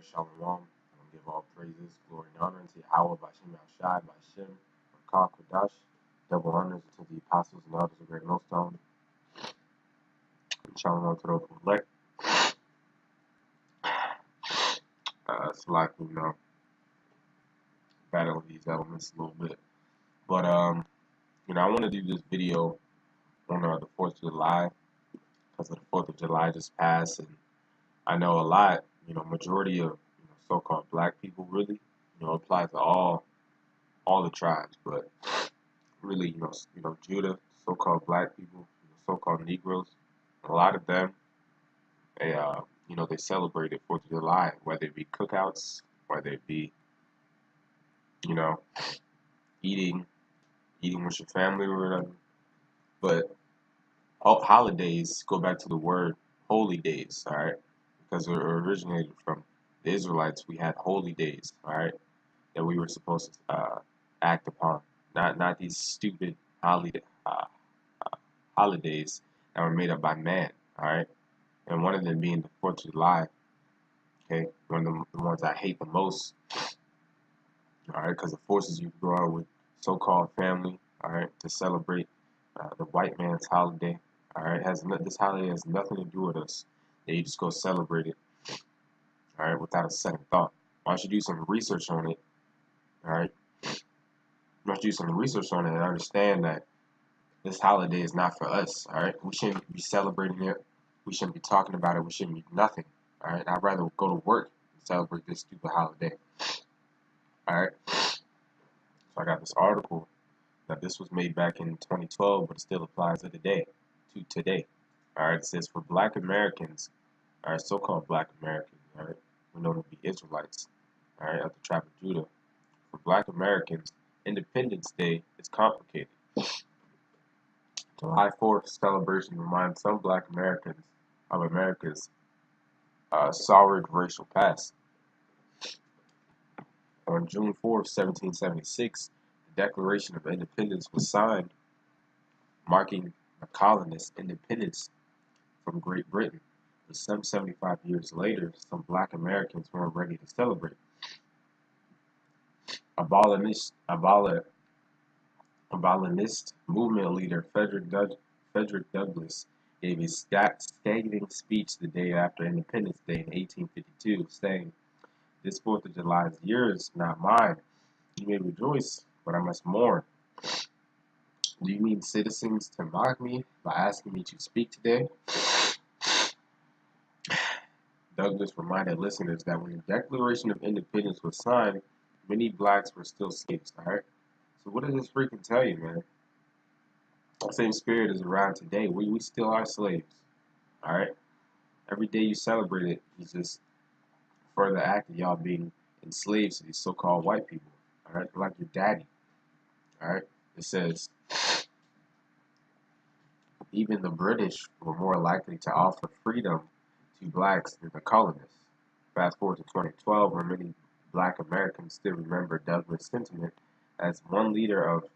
Shalom. I'm going to give all praises, glory, and honor to Yahweh, Bashem Yahshai, Bashem, Rakah, Kodash, double honors to the apostles and elders of Great Millstone. Shalom to those who elect. It's like, battling these elements a little bit. But, I want to do this video on the 4th of July, because the 4th of July just passed, and I know a lot, majority of so-called black people really, apply to all the tribes, but really, Judah, so-called black people, so-called Negroes, a lot of them, they celebrated 4th of July, whether it be cookouts, whether it be, eating with your family or whatever. But holidays go back to the word holy days, all right? Because it originated from the Israelites. We had holy days, all right, that we were supposed to act upon, not these stupid holidays that were made up by man, all right? And one of them being the 4th of July, okay? One of the ones I hate the most, all right, because it forces you to go out with so-called family, all right, to celebrate the white man's holiday, all right? This holiday has nothing to do with us. You just go celebrate it, all right, without a second thought. Why don't you do some research on it, all right? Why don't you do some research on it and understand that this holiday is not for us, all right? We shouldn't be celebrating it. We shouldn't be talking about it. We shouldn't be nothing, all right? I'd rather go to work and celebrate this stupid holiday, all right? So I got this article that this was made back in 2012, but it still applies to today. All right, it says for Black Americans, all right, so-called Black Americans, all right, we're known to be Israelites, all right, of the tribe of Judah. For Black Americans, Independence Day is complicated. July 4th celebration reminds some Black Americans of America's sordid racial past. On June 4th, 1776, the Declaration of Independence was signed, marking the colonists' independence from Great Britain. But some 75 years later, some Black Americans weren't ready to celebrate. Abolitionist movement leader Frederick Douglass gave a scathing speech the day after Independence Day in 1852, saying, "This 4th of July is yours, not mine. You may rejoice, but I must mourn. Do you mean citizens to mock me by asking me to speak today?" Douglass reminded listeners that when the Declaration of Independence was signed, many blacks were still slaves, alright? So what does this freaking tell you, man? The same spirit is around today. We still are slaves, alright? Every day you celebrate it is just further act of y'all being enslaved to these so-called white people, alright? Like your daddy, alright? It says, even the British were more likely to offer freedom to blacks than the colonists. Fast forward to 2012, where many Black Americans still remember Douglas' sentiment as one leader of.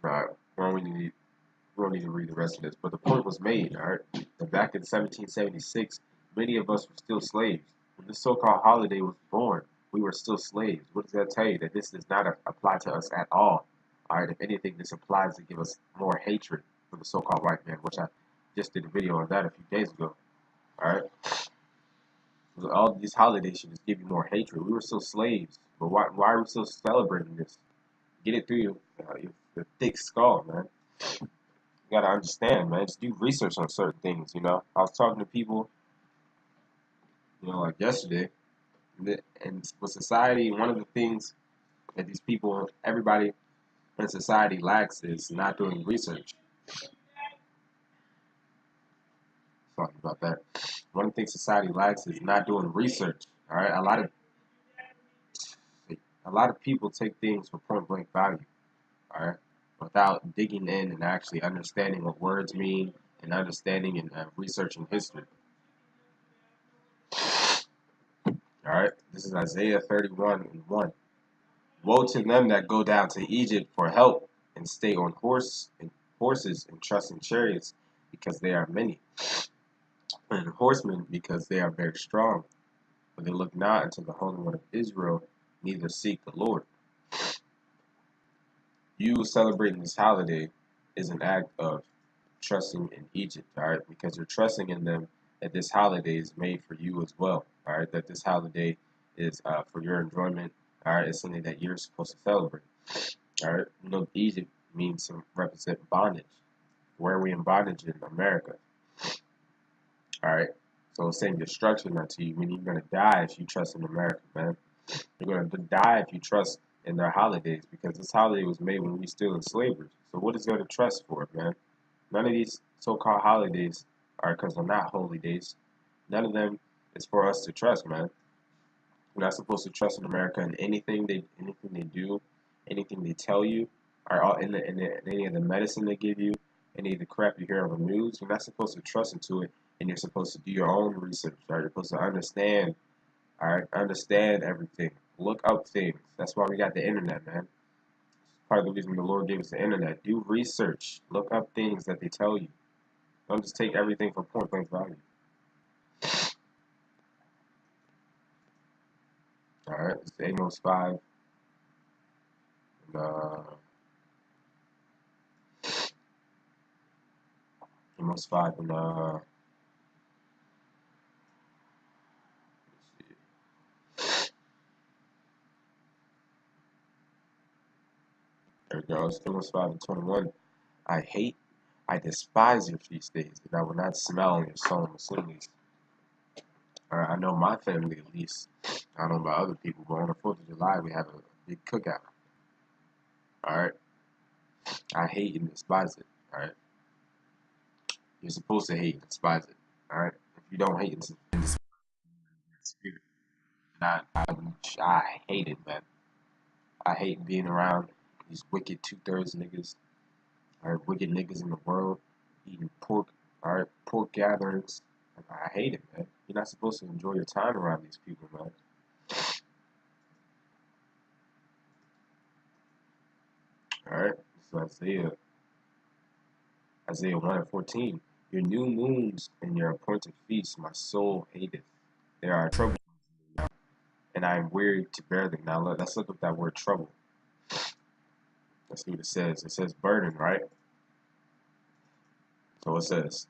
We don't need to read the rest of this, but the point was made. All right, that back in 1776, many of us were still slaves. When this so-called holiday was born, we were still slaves. What does that tell you? That this does not apply to us at all. All right, if anything, this applies to give us more hatred for the so-called white man, which I just did a video on that a few days ago. All right. All these holidays should just give you more hatred. We were still slaves, but why are we still celebrating this? Get it through your thick skull, man. You gotta understand, man. Just do research on certain things, I was talking to people, like yesterday, and with society, one of the things that these people, everybody in society lacks is not doing research. Talking about that. One of the things society lacks is not doing research. All right, a lot of people take things for point blank value. All right, without digging in and actually understanding what words mean and understanding and researching history. All right, this is Isaiah 31:1. Woe to them that go down to Egypt for help and stay on horses and trust in chariots, because they are many, and horsemen, because they are very strong. but they look not unto the Holy One of Israel, neither seek the Lord. You celebrating this holiday is an act of trusting in Egypt, all right? Because you're trusting in them that this holiday is made for you as well, all right? That this holiday is for your enjoyment, all right? It's something that you're supposed to celebrate, all right? You know, Egypt means to represent bondage. Where are we in bondage in America, all right? So it's saying destruction unto you, meaning you're going to die if you trust in America, man. You're going to die if you trust in their holidays, because this holiday was made when we still in slavery. So what is there to trust for, man? None of these so-called holidays are, because they're not holy days. None of them is for us to trust, man. We're not supposed to trust in America in anything they do, anything they tell you, or all, in any of the medicine they give you, any of the crap you hear on the news. You're not supposed to trust into it, and you're supposed to do your own research. Right? You're supposed to understand. All right, understand everything. Look up things. That's why we got the internet, man. Part of the reason the Lord gave us the internet. Do research. Look up things that they tell you. Don't just take everything for point blank value. All right, it's Amos 5. And, Amos 5 and there it goes. Amos 5 and 21. I despise your feast days, and I will not smell on your solemn assemblies. All right, I know my family at least. I don't know about other people, but on the 4th of July we have a big cookout. All right, I hate and despise it. All right, you're supposed to hate and despise it. All right, if you don't hate and despise it, I hate it, man. I hate being around these wicked 2/3 niggas, alright, wicked niggas in the world, eating pork, alright, pork gatherings. I hate it, man. You're not supposed to enjoy your time around these people, man. Alright, so Isaiah 1 and 14. Your new moons and your appointed feasts, my soul hateth. They are a trouble, and I am weary to bear them. Now let's look up that word trouble. Let's see what it says. It says burden, right? So it says,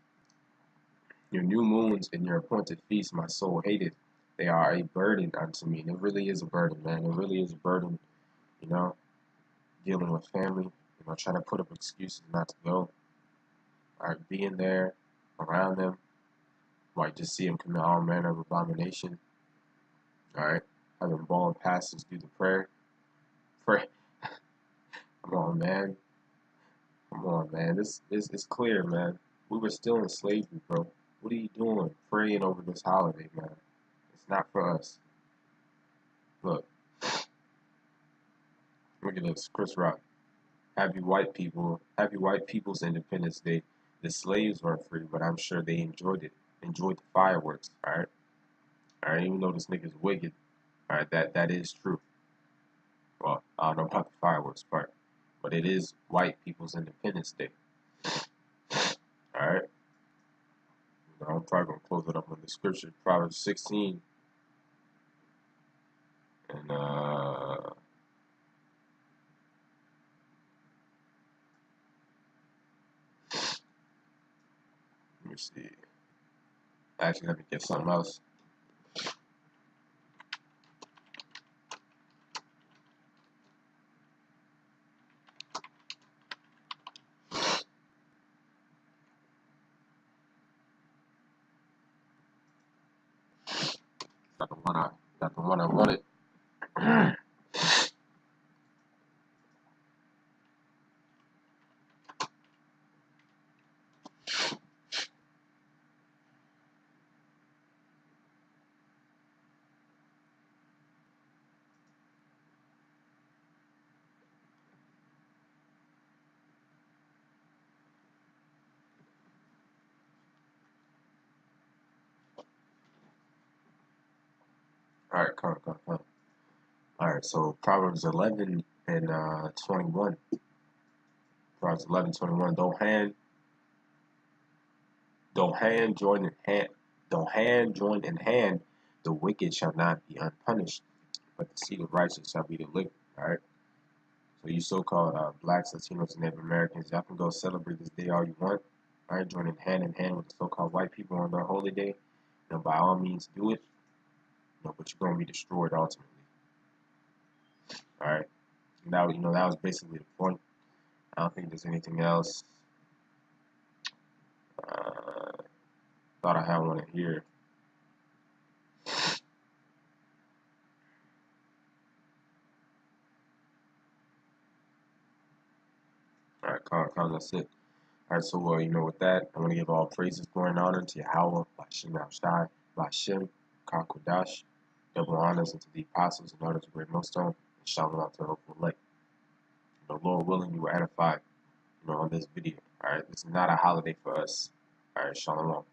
your new moons and your appointed feasts, my soul hated. They are a burden unto me. And it really is a burden, man. It really is a burden, you know, dealing with family, trying to put up excuses not to go. All right, being there around them, like just see them commit all manner of abomination. All right, having bald pastors do the prayer. Pray. Come on, man. Come on, man. This is clear, man. We were still in slavery, bro. What are you doing praying over this holiday, man? It's not for us. Look, look at this. Chris Rock. Happy white people's Independence Day. The slaves weren't free, but I'm sure they enjoyed it. Enjoyed the fireworks. Alright, even though this nigga's wicked. Alright, that is true. Well, I don't know about the fireworks part. But it is white people's Independence Day. Alright. I'm probably gonna close it up on the scripture, Proverbs 16. And let me see. Actually, let me get something else. Got the one I wanted. Alright, come. Alright, so Proverbs 11 and 21. Proverbs 11:21. Don't hand join in hand The wicked shall not be unpunished, but the seed of righteous shall be delivered. All right. So you so-called blacks, Latinos, and Native Americans, y'all can go celebrate this day all you want. All right, joining hand in hand with the so-called white people on their holy day. By all means, do it. But you're gonna be destroyed ultimately. All right. And that that was basically the point. I don't think there's anything else. Thought I had one in here. All right, Con, that's it. All right, so with that, I want to give all praises, glory, and honor to Yahweh, Bashem Shai, Bashem, Kakodash, double honors unto the apostles and others of great millstone, and shalom out to the hopeful elect. Lord willing, you were edified, on this video. All right, this is not a holiday for us. All right, shalom.